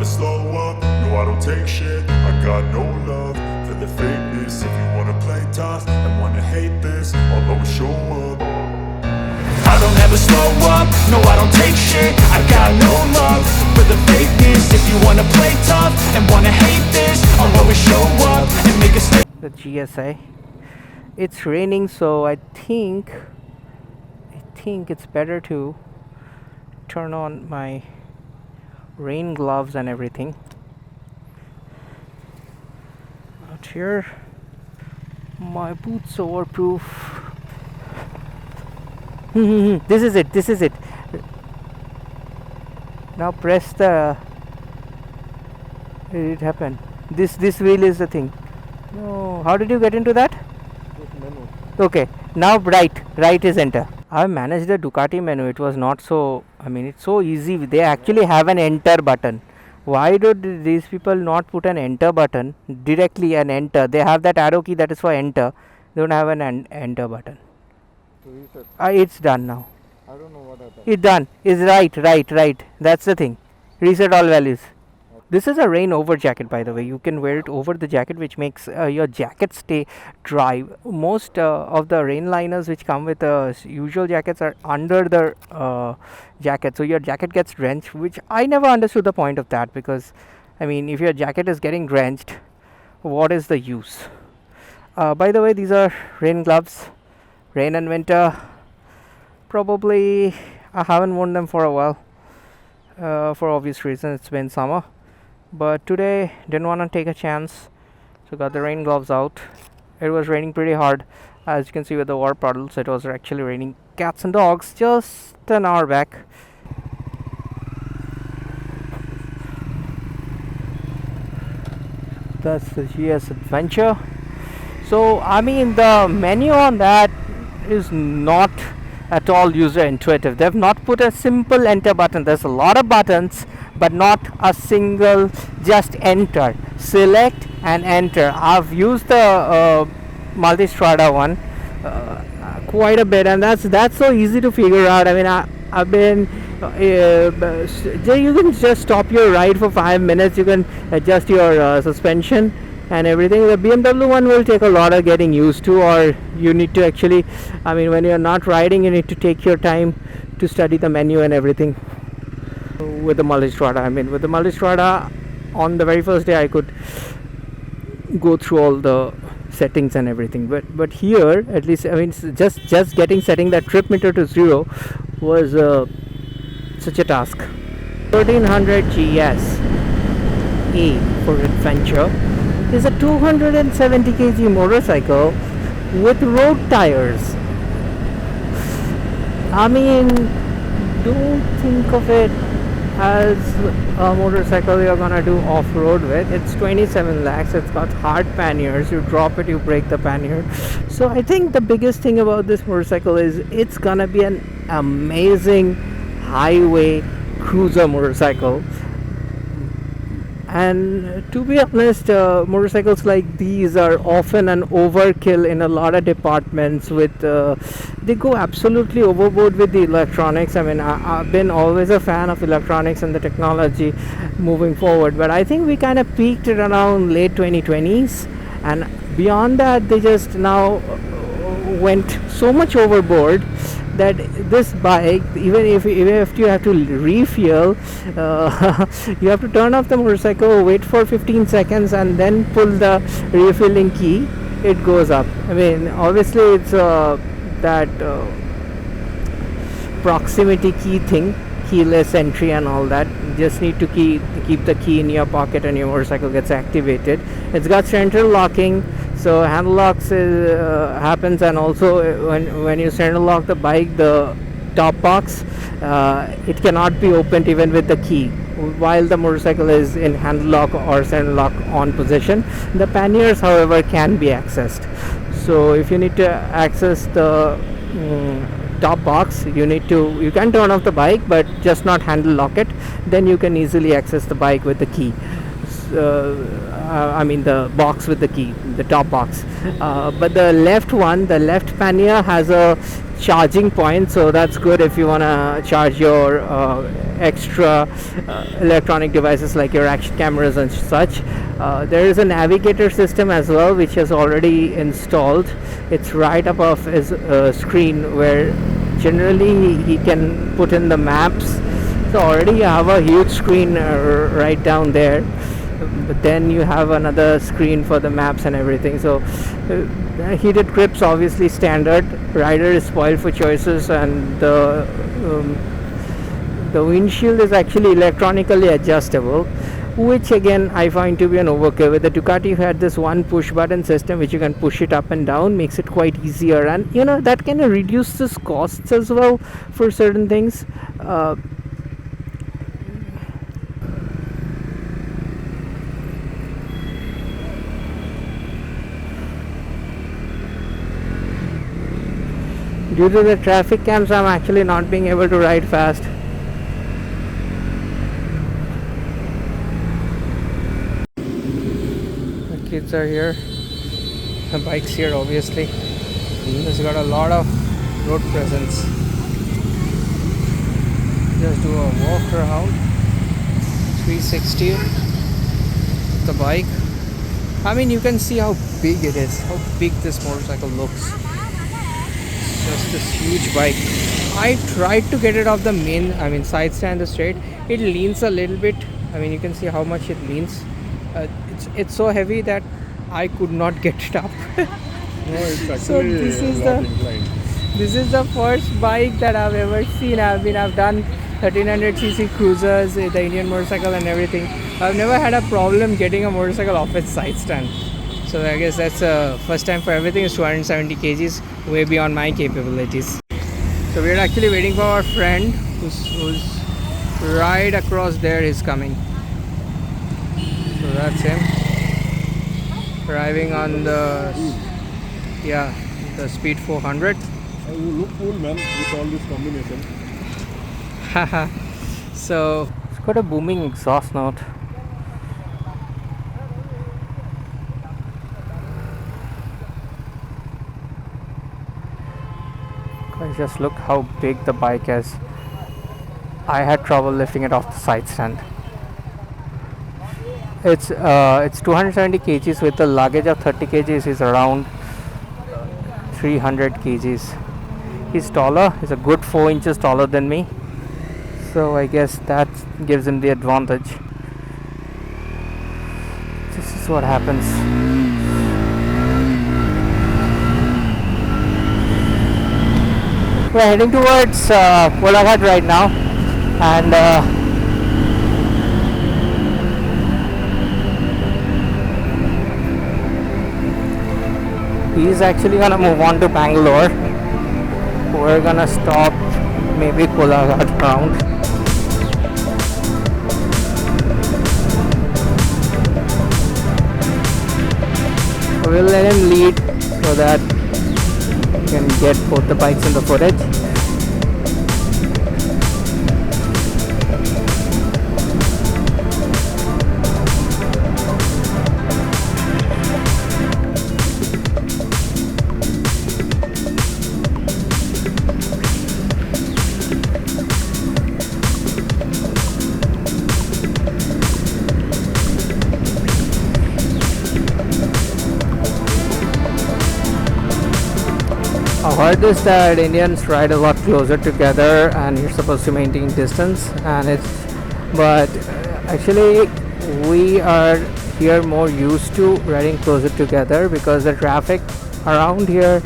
slow up, no I don't take shit. I got no love for the fakeness. If you wanna play tough and wanna hate this, I'll always show up. I don't ever slow up, no I don't take shit. I got no love for the fakeness. If you wanna play tough and wanna hate this, I'll always show up and make a statement. The GSI. It's raining, so I think it's better to turn on my rain gloves and everything. Out here, my boots are waterproof. This is it. Now press the. It happened. This wheel is the thing. No, how did you get into that? Okay, now right is enter. I managed the Ducati menu. It was not so, it's so easy. They actually have an enter button. Why do these people not put an enter button directly and enter? They have that arrow key that is for enter. They don't have an enter button. It's done now. I don't know what happened. It's done. It's right. That's the thing. Reset all values. This is a rain over jacket, by the way. You can wear it over the jacket, which makes your jacket stay dry. Most of the rain liners which come with usual jackets are under the jacket, so your jacket gets drenched, which I never understood the point of that, because if your jacket is getting drenched, what is the use? By the way, these are rain gloves, rain and winter. Probably I haven't worn them for a while, for obvious reasons. It's been summer. But today didn't want to take a chance, so got the rain gloves out. It was raining pretty hard, as you can see with the water puddles. It was actually raining cats and dogs just an hour back. That's the GS Adventure. So the menu on that is not at all user intuitive. They've not put a simple enter button. There's a lot of buttons, but not a single just enter. Select and enter. I've used the multi-strada one quite a bit, and that's so easy to figure out. I've been you can just stop your ride for 5 minutes. You can adjust your suspension and everything. The BMW one will take a lot of getting used to, or you need to actually, when you're not riding, you need to take your time to study the menu and everything. With the multi-strada, with the multi-strada, on the very first day I could go through all the settings and everything, but here at least, just setting that trip meter to 0 was such a task. 1300 GS A for Adventure is a 270 kg motorcycle with road tires. Don't think of it as a motorcycle you're gonna do off-road with. It's 27 lakhs. It's got hard panniers. You drop it, you break the pannier. So I think the biggest thing about this motorcycle is it's gonna be an amazing highway cruiser motorcycle. And to be honest, motorcycles like these are often an overkill in a lot of departments. They go absolutely overboard with the electronics. I've been always a fan of electronics and the technology moving forward, but I think we kind of peaked at around late 2020s, and beyond that they just now went so much overboard that this bike, even if you have to refuel, you have to turn off the motorcycle, wait for 15 seconds, and then pull the refilling key. It goes up. Obviously it's that proximity key thing, keyless entry and all that. You just need to keep the key in your pocket and your motorcycle gets activated. It's got central locking, so handle locks happens, and also when you central lock the bike, the top box, it cannot be opened even with the key while the motorcycle is in handle lock or central lock on position. The panniers, however, can be accessed. So if you need to access the top box, you can turn off the bike but just not handle lock it. Then you can easily access the bike with the key. The box with the key, the top box. But the left pannier has a charging point, so that's good if you want to charge your extra electronic devices like your action cameras and such. There is a navigator system as well which has already installed. It's right above his screen, where generally he can put in the maps. So already you have a huge screen right down there, but then you have another screen for the maps and everything. So heated grips obviously standard. Rider is spoiled for choices, and the windshield is actually electronically adjustable, which again I find to be an overkill. With the Ducati you had this one push button system which you can push it up and down, makes it quite easier, and that kind of reduces costs as well for certain things. Due to the traffic cams, I'm actually not being able to ride fast. The kids are here. The bike's here, obviously. It's got a lot of road presence. Just do a walk around. 360. The bike. I mean, you can see how big it is. How big this motorcycle looks. Just this huge bike. I tried to get it off the side stand straight. It leans a little bit. I mean, you can see how much it leans. It's so heavy that I could not get it up. No, it's actually So this is inclined. This is the first bike that I've ever seen. I've done 1300cc cruisers, the Indian motorcycle and everything. I've never had a problem getting a motorcycle off its side stand. So I guess that's first time for everything. It's 270 kgs, way beyond my capabilities. So we're actually waiting for our friend who's right across there. Is coming. So that's him driving on the Speed 400. You look cool, man, with all this combination. So it's got a booming exhaust note. Just look how big the bike is. I had trouble lifting it off the side stand. It's 270 kgs with a luggage of 30 kgs. Is around 300 kgs. He's taller. He's a good 4 inches taller than me. So I guess that gives him the advantage. This is what happens. We're heading towards Kolaghat right now, and he's actually gonna move on to Bangalore. We're gonna stop maybe Kolaghat round. We'll let him lead so that we can get both the bikes in the footage. I've heard this that Indians ride a lot closer together and you're supposed to maintain distance, but actually we are here more used to riding closer together because the traffic around here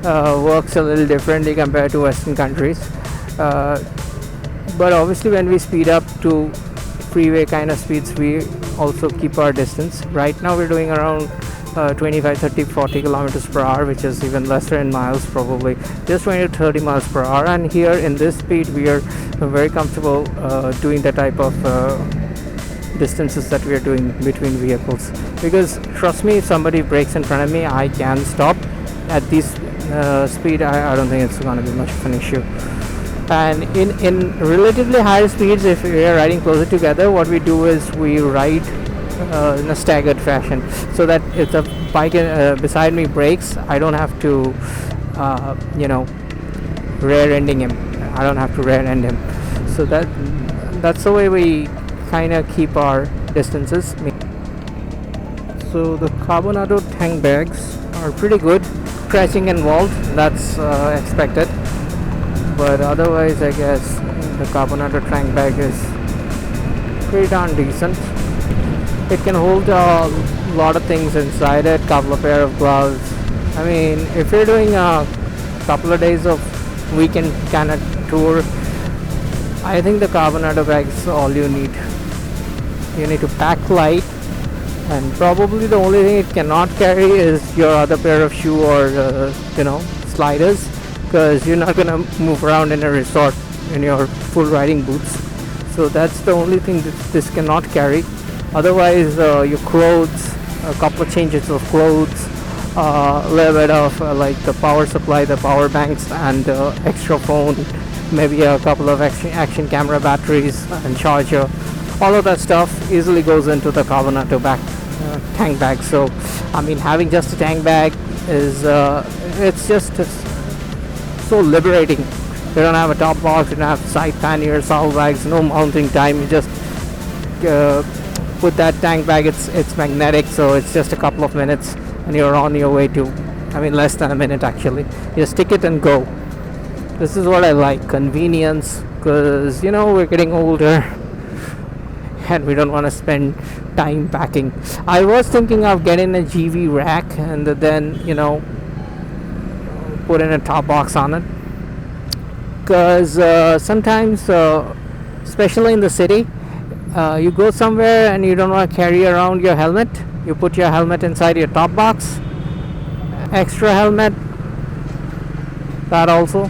works a little differently compared to Western countries. But obviously when we speed up to freeway kind of speeds, we also keep our distance. Right now we're doing around 25, 30, 40 kilometers per hour, which is even lesser in miles, probably just 20 to 30 miles per hour. And here in this speed we are very comfortable doing the type of distances that we are doing between vehicles, because trust me, if somebody brakes in front of me, I can stop. At this speed I don't think it's going to be much of an issue. And in relatively higher speeds, if we are riding closer together, what we do is we ride in a staggered fashion, so that if the bike beside me brakes, I don't have to rear ending him. I don't have to rear end him. So that's the way we kind of keep our distances. So the Carbonado tank bags are pretty good. Crashing involved, that's expected. But otherwise, I guess the Carbonado tank bag is pretty darn decent. It can hold a lot of things inside it. Couple of pair of gloves. I mean, if you're doing a couple of days of weekend kind of tour, I think the Carbonado bag is all you need. You need to pack light, and probably the only thing it cannot carry is your other pair of shoe or sliders, because you're not gonna move around in a resort in your full riding boots. So that's the only thing that this cannot carry. Otherwise, your clothes, a couple of changes of clothes, a little bit of like the power supply, the power banks, and extra phone, maybe a couple of action camera batteries and charger. All of that stuff easily goes into the Carbonado tank bag. So I mean, having just a tank bag is it's so liberating. You don't have a top box, you don't have side panniers, saddle bags, no mounting time. You just put that tank bag, it's magnetic, so it's just a couple of minutes and you're on your way to, I mean, less than a minute actually. You just stick it and go. This is what I like, convenience, because we're getting older and we don't want to spend time packing. I was thinking of getting a GV rack and then put in a top box on it, because sometimes especially in the city, you go somewhere and you don't want to carry around your helmet. You put your helmet inside your top box, extra helmet, that also.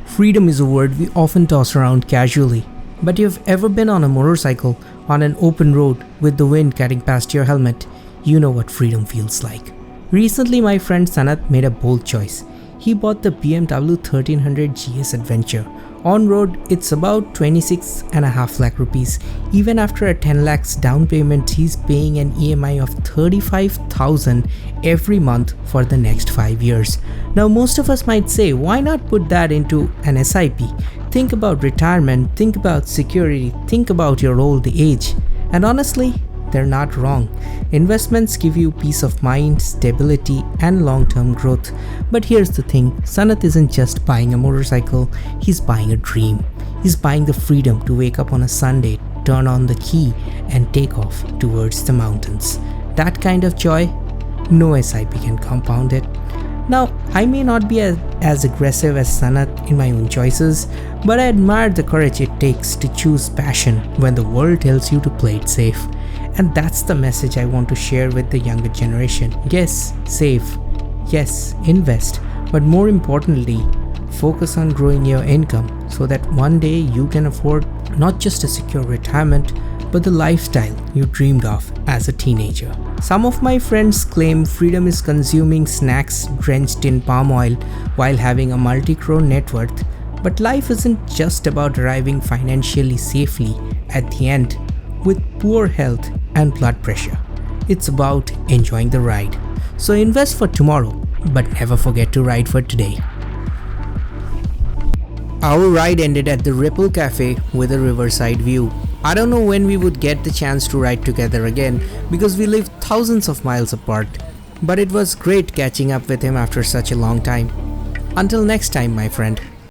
Freedom is a word we often toss around casually, but you've ever been on a motorcycle on an open road with the wind cutting past your helmet, you know what freedom feels like. Recently, my friend Sanat made a bold choice. He bought the BMW 1300 GS Adventure. On road, it's about 26.5 lakh rupees. Even after a 10 lakhs down payment, he's paying an EMI of 35,000 every month for the next 5 years. Now, most of us might say, why not put that into an SIP? Think about retirement, think about security, think about your old age. And honestly, they're not wrong. Investments give you peace of mind, stability, and long-term growth. But here's the thing, Sanat isn't just buying a motorcycle, he's buying a dream. He's buying the freedom to wake up on a Sunday, turn on the key, and take off towards the mountains. That kind of joy, no SIP can compound it. Now, I may not be as aggressive as Sanat in my own choices, but I admire the courage it takes to choose passion when the world tells you to play it safe. And that's the message I want to share with the younger generation. Yes, save. Yes, invest. But more importantly, focus on growing your income so that one day you can afford not just a secure retirement, but the lifestyle you dreamed of as a teenager. Some of my friends claim freedom is consuming snacks drenched in palm oil while having a multi-crore net worth. But life isn't just about arriving financially safely at the end with poor health and blood pressure. It's about enjoying the ride. So invest for tomorrow, but never forget to ride for today. Our ride ended at the Ripple Cafe with a riverside view. I don't know when we would get the chance to ride together again because we live thousands of miles apart. But it was great catching up with him after such a long time. Until next time, my friend.